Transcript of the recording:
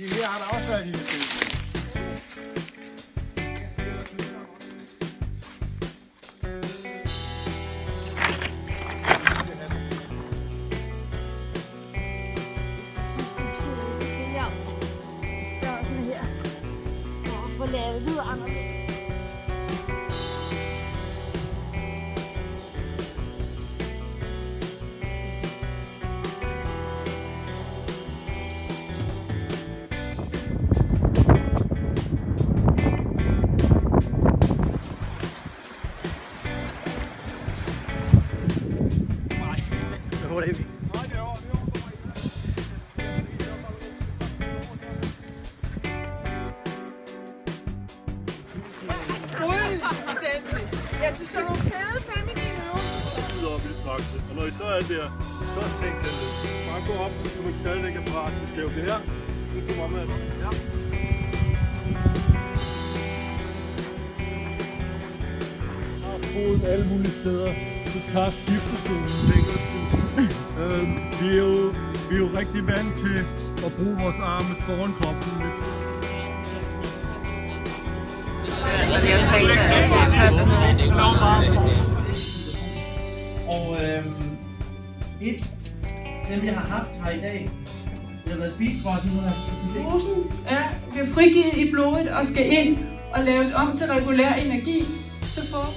Fordi her har der også været lille sten. Få lavet det anderledes. Nej, så var det ikke. Jeg synes, der er nogle fede feminine øvelser. Ud op i trakse. Og når I så er der, så sænk den ned. Bare gå op, så man stadigvæk er parat. Du skal jo det her. Nu som om, at... Ja. Har foden alle mulige steder. Du tager skiftesiden længere tid. Vi er jo rigtig vant til at bruge vores arme foran kroppen. Og dem jeg har haft her i dag, det har været speedcrossen nu. Rosen bliver frigivet i blodet og skal ind og laves om til regulær energi, så får